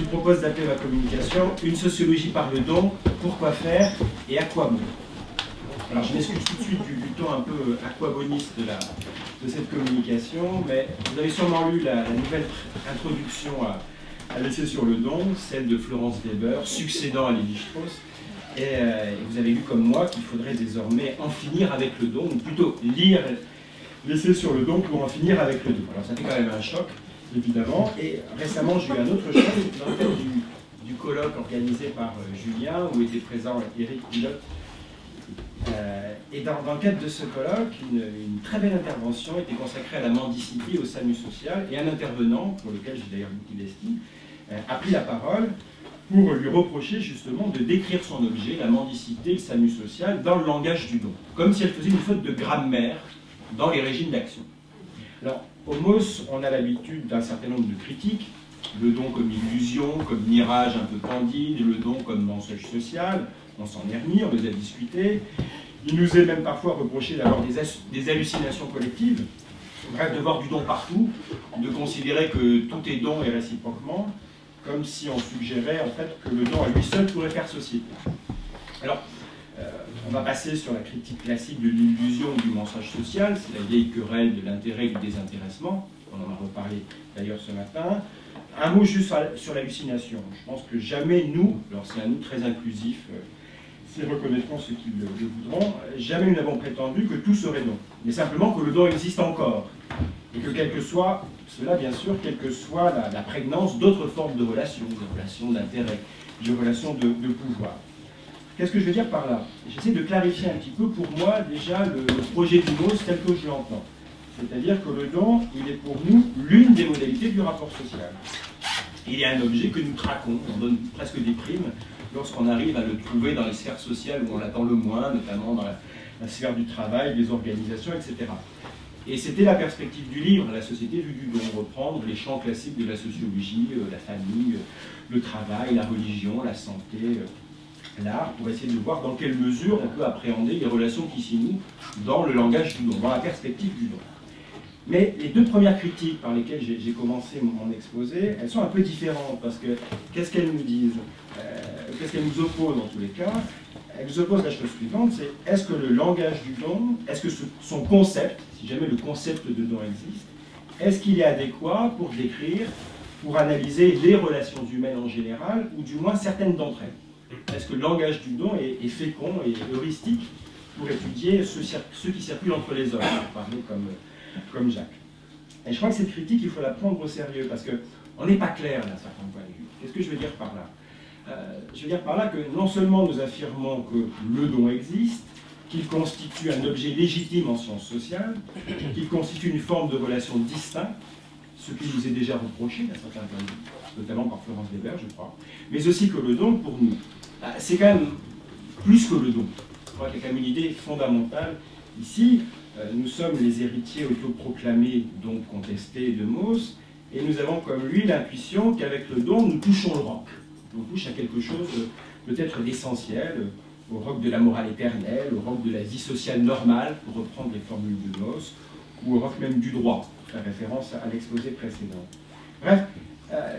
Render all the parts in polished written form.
propose d'appeler ma communication « Une sociologie par le don, pourquoi faire et à quoi bon ?» Alors je m'excuse tout de suite du ton un peu aquaboniste de cette communication, mais vous avez sûrement lu la nouvelle introduction à l'essai sur le don, celle de Florence Weber, succédant à Lévi-Strauss, et vous avez lu comme moi qu'il faudrait désormais en finir avec le don, ou plutôt lire l'essai sur le don pour en finir avec le don. Alors ça fait quand même un choc, évidemment, et récemment j'ai eu un autre choc, dans le cadre du colloque organisé par Julien, où était présent Éric Pilote. Et dans le cadre de ce colloque, une très belle intervention était consacrée à la mendicité et au SAMU social, et un intervenant, pour lequel j'ai d'ailleurs beaucoup d'estime, a pris la parole pour lui reprocher justement de décrire son objet, la mendicité et le SAMU social, dans le langage du don, comme si elle faisait une faute de grammaire dans les régimes d'action. Alors, au MOS, on a l'habitude d'un certain nombre de critiques, le don comme illusion, comme mirage un peu candide, le don comme mensonge social. On s'en est remis, on les a discutés. Il nous est même parfois reproché d'avoir des hallucinations collectives, bref, de voir du don partout, de considérer que tout est don et réciproquement, comme si on suggérait en fait que le don à lui seul pourrait faire société. Alors, on va passer sur la critique classique de l'illusion du mensonge social, c'est la vieille querelle de l'intérêt et du désintéressement, on en a reparlé d'ailleurs ce matin. Un mot juste sur l'hallucination. Je pense que jamais nous, alors c'est un nous très inclusif, s'ils reconnaîtront ceux qui le voudront, jamais nous n'avons prétendu que tout serait don, mais simplement que le don existe encore, et que quel que soit cela, bien sûr, quelle que soit la prégnance d'autres formes de relations d'intérêt, de relations de pouvoir. Qu'est-ce que je veux dire par là? J'essaie de clarifier un petit peu, pour moi, déjà, le projet du MOS tel que je l'entends. C'est-à-dire que le don, il est pour nous l'une des modalités du rapport social. Il est un objet que nous traquons, on donne presque des primes lorsqu'on arrive à le trouver dans les sphères sociales où on l'attend le moins, notamment dans la sphère du travail, des organisations, etc. Et c'était la perspective du livre, La société vue du don, reprendre les champs classiques de la sociologie, la famille, le travail, la religion, la santé, l'art, pour essayer de voir dans quelle mesure on peut appréhender les relations qui s'y nouent dans le langage du don, dans la perspective du don. Mais les deux premières critiques par lesquelles j'ai commencé mon exposé, elles sont un peu différentes, parce que qu'est-ce qu'elles nous disent? Qu'est-ce qu'elles nous opposent en tous les cas? Elles nous opposent la chose suivante, c'est est-ce que le langage du don, est-ce que son concept, si jamais le concept de don existe, est-ce qu'il est adéquat pour décrire, pour analyser les relations humaines en général, ou du moins certaines d'entre elles? Est-ce que le langage du don est fécond et heuristique pour étudier ceux qui circulent entre les hommes, pour parler comme Jacques? Et je crois que cette critique, il faut la prendre au sérieux, parce qu'on n'est pas clair d'un certain point de vue. Qu'est-ce que je veux dire par là? Je veux dire par là que non seulement nous affirmons que le don existe, qu'il constitue un objet légitime en sciences sociales, qu'il constitue une forme de relation distincte, ce qui nous est déjà reproché d'un certain point de vue, notamment par Florence Weber, je crois, mais aussi que le don, pour nous, c'est quand même plus que le don. Je crois qu'il y a quand même une idée fondamentale ici. Nous sommes les héritiers autoproclamés, donc contestés de Mauss, et nous avons comme lui l'intuition qu'avec le don, nous touchons le roc. On touche à quelque chose peut-être d'essentiel, au roc de la morale éternelle, au roc de la vie sociale normale, pour reprendre les formules de Mauss, ou au roc même du droit, pour faire référence à l'exposé précédent. Bref,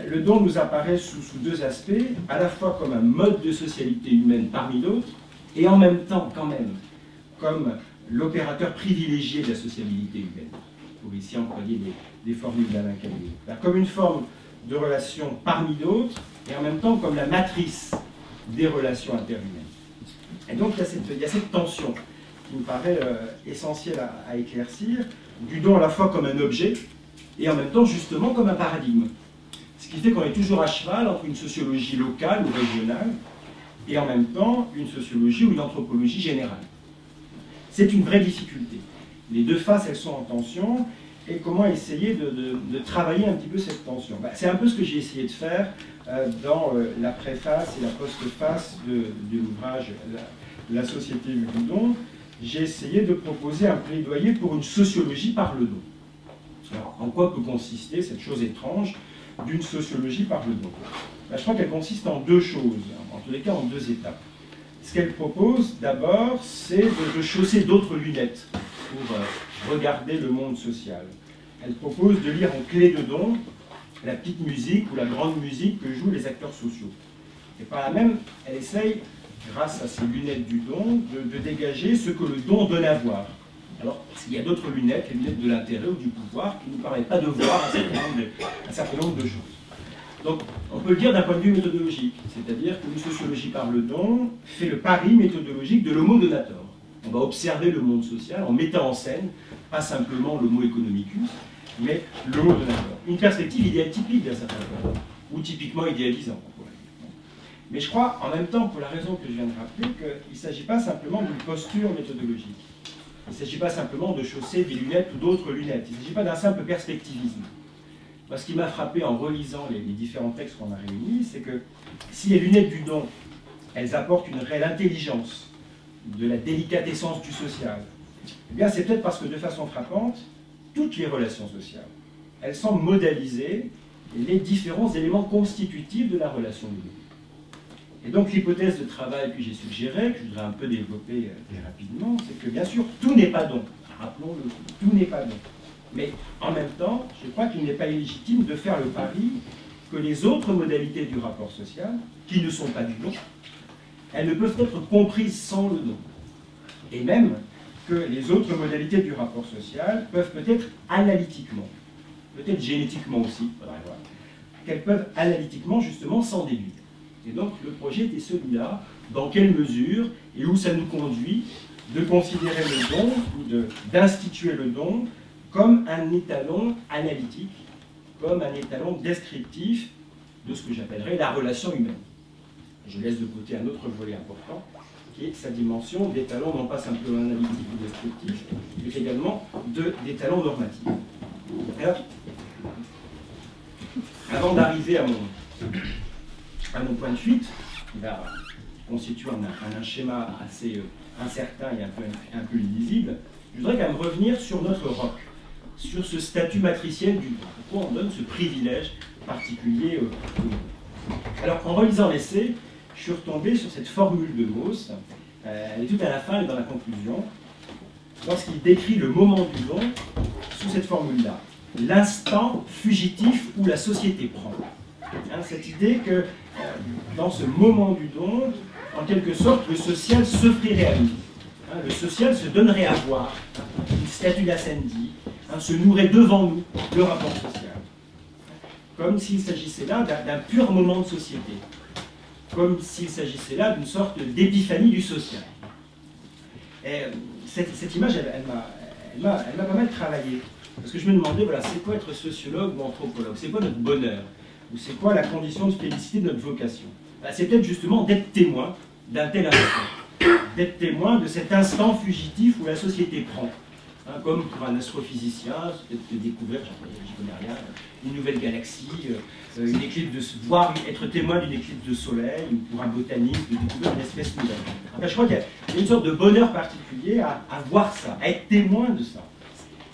le don nous apparaît sous deux aspects, à la fois comme un mode de socialité humaine parmi d'autres, et en même temps, quand même, comme l'opérateur privilégié de la sociabilité humaine, pour ici employer des formules d'Alain Cadieux. Comme une forme de relation parmi d'autres, et en même temps comme la matrice des relations interhumaines. Et donc il y a cette tension qui me paraît essentielle à éclaircir, du don à la fois comme un objet, et en même temps justement comme un paradigme. Ce qui fait qu'on est toujours à cheval entre une sociologie locale ou régionale, et en même temps une sociologie ou une anthropologie générale. C'est une vraie difficulté. Les deux faces, elles sont en tension, et comment essayer de travailler un petit peu cette tension? C'est un peu ce que j'ai essayé de faire dans la préface et la postface de l'ouvrage La société vue du don. J'ai essayé de proposer un plaidoyer pour une sociologie par le don. Alors, en quoi peut consister cette chose étrange d'une sociologie par le don? Je crois qu'elle consiste en deux choses, en tous les cas en deux étapes. Ce qu'elle propose, d'abord, c'est de chausser d'autres lunettes pour regarder le monde social. Elle propose de lire en clé de don la petite musique ou la grande musique que jouent les acteurs sociaux. Et par là même, elle essaye, grâce à ses lunettes du don, de dégager ce que le don donne à voir. Alors, il y a d'autres lunettes, les lunettes de l'intérêt ou du pouvoir, qui ne nous permettent pas de voir un certain nombre de choses. Donc, on peut le dire d'un point de vue méthodologique, c'est-à-dire que une sociologie par le don fait le pari méthodologique de l'homo donator. On va observer le monde social en mettant en scène, pas simplement l'homo economicus, mais l'homo donator. Une perspective idéatypique d'un certain point, ou typiquement idéalisante. Mais je crois, en même temps, pour la raison que je viens de rappeler, qu'il ne s'agit pas simplement d'une posture méthodologique. Il ne s'agit pas simplement de chausser des lunettes ou d'autres lunettes. Il ne s'agit pas d'un simple perspectivisme. Moi, ce qui m'a frappé en relisant les différents textes qu'on a réunis, c'est que si les lunettes du don, elles apportent une réelle intelligence de la délicate essence du social, eh bien c'est peut-être parce que de façon frappante, toutes les relations sociales, elles semblent modaliser les différents éléments constitutifs de la relation du don. Et donc l'hypothèse de travail que j'ai suggérée, que je voudrais un peu développer très rapidement, c'est que bien sûr, tout n'est pas don. Rappelons-le, tout n'est pas don. Mais en même temps, je crois qu'il n'est pas illégitime de faire le pari que les autres modalités du rapport social, qui ne sont pas du don, elles ne peuvent être comprises sans le don. Et même que les autres modalités du rapport social peuvent peut-être analytiquement, peut-être génétiquement aussi, faudrait voir, qu'elles peuvent analytiquement justement s'en déduire. Et donc le projet était celui-là, dans quelle mesure et où ça nous conduit de considérer le don, ou d'instituer le don comme un étalon analytique, comme un étalon descriptif de ce que j'appellerais la relation humaine. Je laisse de côté un autre volet important, qui est sa dimension d'étalon non pas simplement analytique ou descriptif, mais également d'étalon normatif. Alors, avant d'arriver à mon point de fuite, qui va constituer un schéma assez incertain et un peu illisible, je voudrais quand même revenir sur notre roc, sur ce statut matriciel du droit. Pourquoi on donne ce privilège particulier au droit. Alors, en relisant l'essai, je suis retombé sur cette formule de Gauss. Elle est tout à la fin et dans la conclusion, lorsqu'il décrit le moment du don sous cette formule-là. L'instant fugitif où la société prend. Hein, cette idée que dans ce moment du don, en quelque sorte, le social s'offrirait à nous. Hein, le social se donnerait à voir. Une statue d'Ascendi, hein, se nourrait devant nous le rapport social. Comme s'il s'agissait là d'un pur moment de société. Comme s'il s'agissait là d'une sorte d'épiphanie du social. Et cette image, elle m'a pas mal travaillé. Parce que je me demandais, voilà, c'est quoi être sociologue ou anthropologue? C'est quoi notre bonheur? Ou c'est quoi la condition de félicité de notre vocation? Ben, c'est peut-être justement d'être témoin d'un tel instant. D'être témoin de cet instant fugitif où la société prend. Hein, comme pour un astrophysicien, c'est peut-être de découvrir, j'y connais rien, une nouvelle galaxie, une éclipse voir, être témoin d'une éclipse de soleil, ou pour un botaniste, de découvrir une espèce nouvelle. Enfin, je crois qu'il y a une sorte de bonheur particulier à voir ça, à être témoin de ça.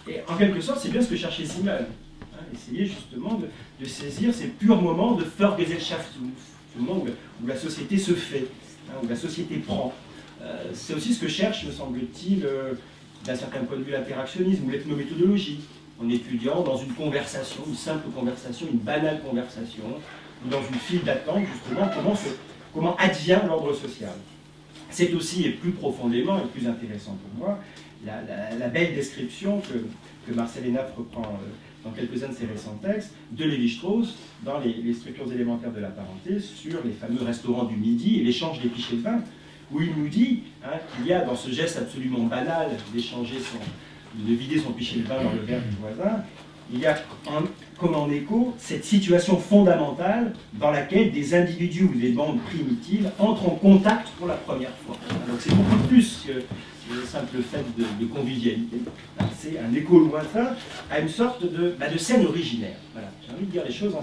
Et en quelque sorte, c'est bien ce que cherchait Simmel. Hein, essayer justement de saisir ces purs moments de Vorgesellschaftung, ce moment où la société se fait, hein, où la société prend. C'est aussi ce que cherche, me semble-t-il, d'un certain point de vue l'interactionnisme ou l'ethnométhodologie, en étudiant dans une conversation, une simple conversation, une banale conversation, ou dans une file d'attente, justement, comment advient l'ordre social. C'est aussi, et plus profondément et plus intéressant pour moi, la belle description que Marcel Hénaff reprend dans quelques-uns de ses récents textes, de Lévi-Strauss, dans les structures élémentaires de la parenté, sur les fameux restaurants du midi et l'échange des pichets de vin, où il nous dit hein, qu'il y a dans ce geste absolument banal de vider son pichet de vin dans le verre du voisin, il y a comme en écho cette situation fondamentale dans laquelle des individus ou des bandes primitives entrent en contact pour la première fois. Donc c'est beaucoup plus que le simple fait de convivialité. C'est un écho lointain à une sorte de scène originaire. Voilà. J'ai envie de dire les choses en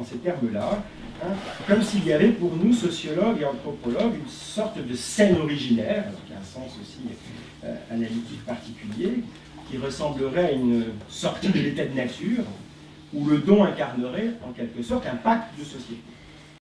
ces termes-là. Hein, comme s'il y avait pour nous, sociologues et anthropologues, une sorte de scène originaire, qui a un sens aussi analytique particulier, qui ressemblerait à une sortie de l'état de nature, où le don incarnerait en quelque sorte un pacte de société.